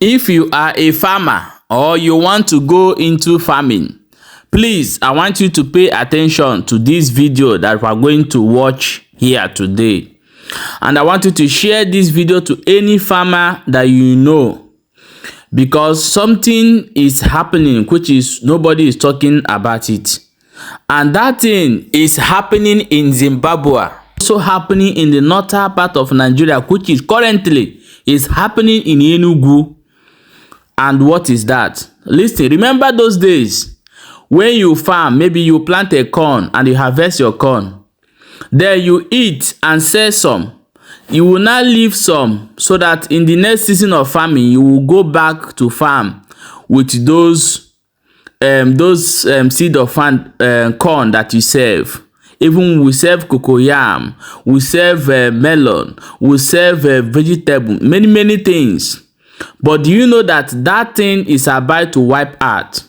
If you are a farmer or you want to go into farming, please, I want you to pay attention to this video that we are going to watch here today. And I want you to share this video to any farmer that you know, because something is happening which is nobody is talking about it. And that thing is happening in Zimbabwe, also happening in the northern part of Nigeria, which is currently is happening in Enugu. And what is that? Listen, remember those days when you farm, maybe you plant a corn and you harvest your corn. Then you eat and sell some. You will not leave some so that in the next season of farming, you will go back to farm with those seed of corn that you serve. Even we serve cocoyam, we serve melon, we serve vegetable, many things. But do you know that that thing is about to wipe out?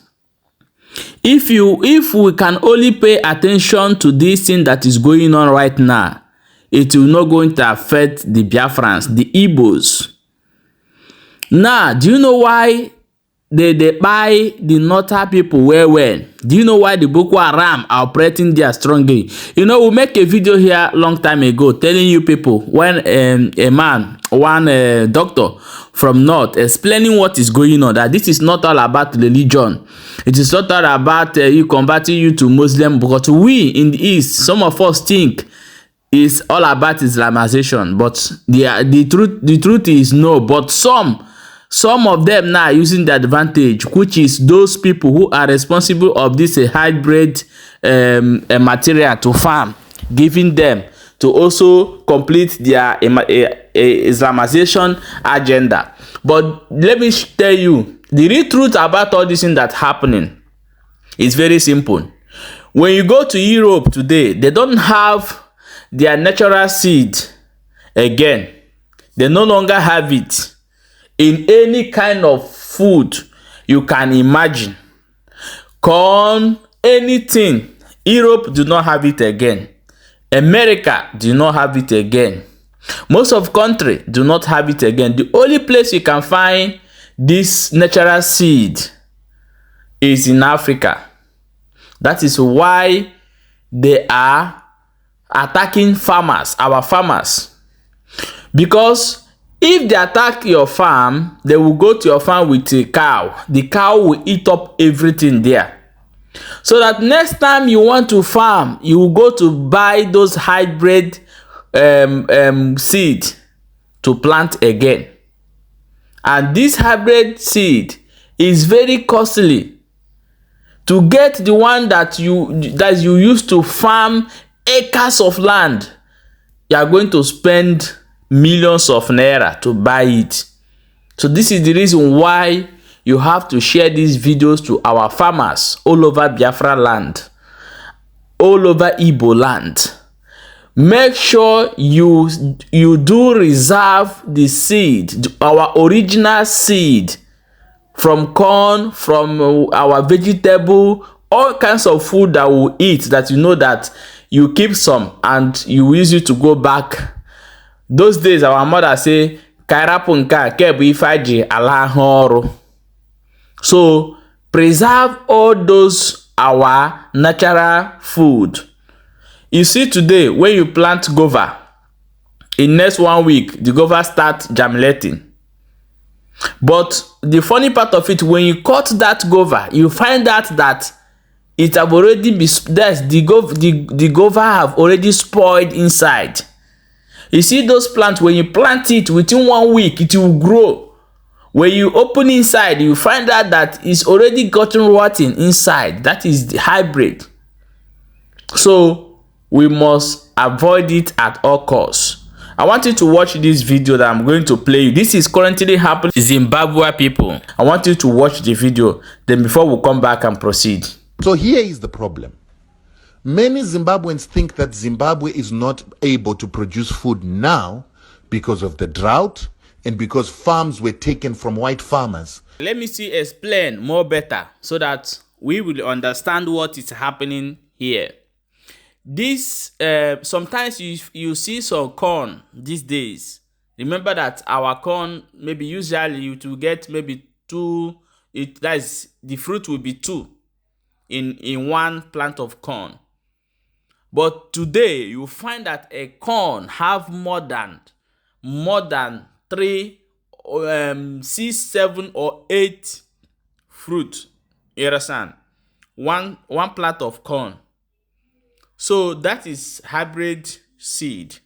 If we can only pay attention to this thing that is going on right now, it will not going to affect the Biafrans, the Igbos. Now, do you know why they buy the northern people well? Do you know why the Boko Haram are operating there strongly? You know, we make a video here long time ago telling you people when one doctor from North explaining what is going on, that this is not all about religion. It is not all about you converting you to Muslim, because we in the East, some of us think it's all about Islamization, but the truth is no. But some of them now are using the advantage, which is those people who are responsible of this hybrid material to farm, giving them to also complete their Islamization agenda. But let me tell you, the real truth about all this thing that's happening is very simple. When you go to Europe today, they don't have their natural seed again. They no longer have it in any kind of food you can imagine. Corn, anything. Europe do not have it again. America do not have it again. Most of country do not have it again. The only place you can find this natural seed is in Africa. That is why they are attacking farmers, our farmers. Because if they attack your farm, they will go to your farm with a cow. The cow will eat up everything there. So that next time you want to farm, you will go to buy those hybrid seed to plant again. And this hybrid seed is very costly. To get the one that you used to farm acres of land, you are going to spend millions of naira to buy it. So this is the reason why you have to share these videos to our farmers all over Biafra land, all over Igbo land. Make sure you do reserve the seed, our original seed, from corn, from our vegetable, all kinds of food that we eat, that you know that you keep some and you use it to go back. Those days our mother say, "Kairapunka kebu ifaji alahoro." So preserve all those our natural food. You see today, when you plant guava, in next 1 week, the guava start germinating. But the funny part of it, when you cut that guava, you find out that it have already been, the guava have already spoiled inside. You see those plants, when you plant it, within 1 week, it will grow. When you open inside, you find out that it's already gotten rotten inside. That is the hybrid. So we must avoid it at all costs. I want you to watch this video that I'm going to play you. This is currently happening in Zimbabwe, people. I want you to watch the video. Then before we come back and proceed. So here is the problem. Many Zimbabweans think that Zimbabwe is not able to produce food now because of the drought and because farms were taken from white farmers. Let me explain more better so that we will understand what is happening here. This sometimes you see some corn these days Remember that our corn, maybe usually it will get maybe two, that is, the fruit will be two in one plant of corn. But today you find that a corn have more than three, 6, 7, or 8 fruit. You understand? One plant of corn. So that is hybrid seed.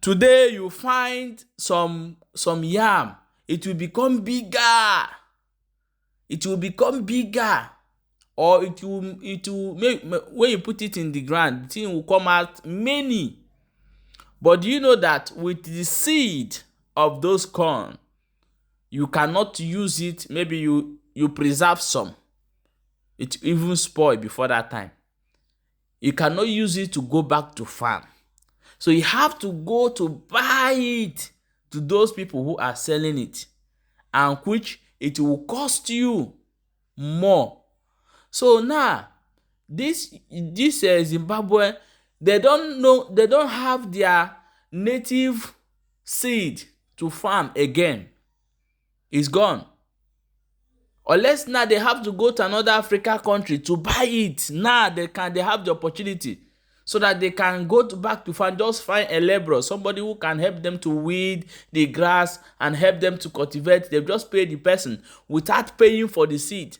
Today you find some yam, it will become bigger. It will become bigger, or it will make, when you put it in the ground, the thing will come out many. But do you know that with the seed of those corn, you cannot use it? Maybe you preserve some, it even spoil before that time. You cannot use it to go back to farm. So you have to go to buy it to those people who are selling it, and which it will cost you more. So now this Zimbabwe, they don't have their native seed to farm again. It's gone. Unless now they have to go to another African country to buy it. Now they have the opportunity, so that they can go back to farm, just find a laborer, somebody who can help them to weed the grass and help them to cultivate. They just pay the person without paying for the seed,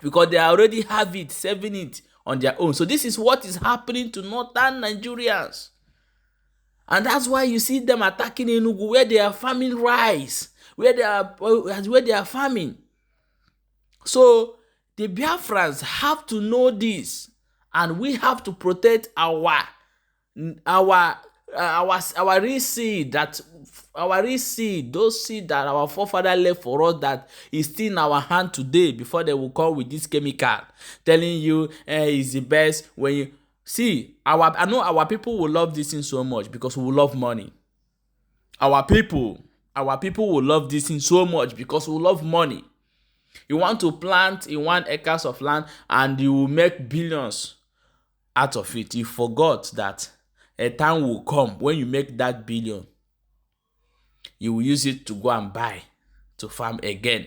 because they already have it, saving it on their own. So this is what is happening to northern Nigerians. And that's why you see them attacking Enugu, where they are farming rice, where they are farming. So the Biafrans have to know this, and we have to protect our real seed, those seed that our forefather left for us, that is still in our hand today, before they will come with this chemical telling you is the best. When you see, I know our people will love this thing so much because we love money. Our people will love this thing so much because we love money. You want to plant in 1 acre of land and you will make billions out of it. You forgot that a time will come when you make that billion, you will use it to go and buy, to farm again.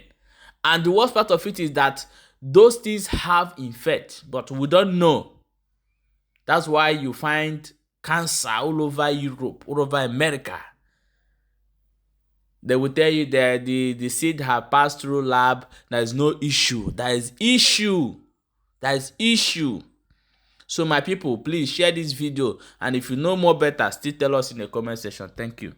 And the worst part of it is that those things have effect, but we don't know. That's why you find cancer all over Europe, all over America. They will tell you that the seed have passed through lab. There is no issue. There is issue. So my people, please share this video. And if you know more better, still tell us in the comment section. Thank you.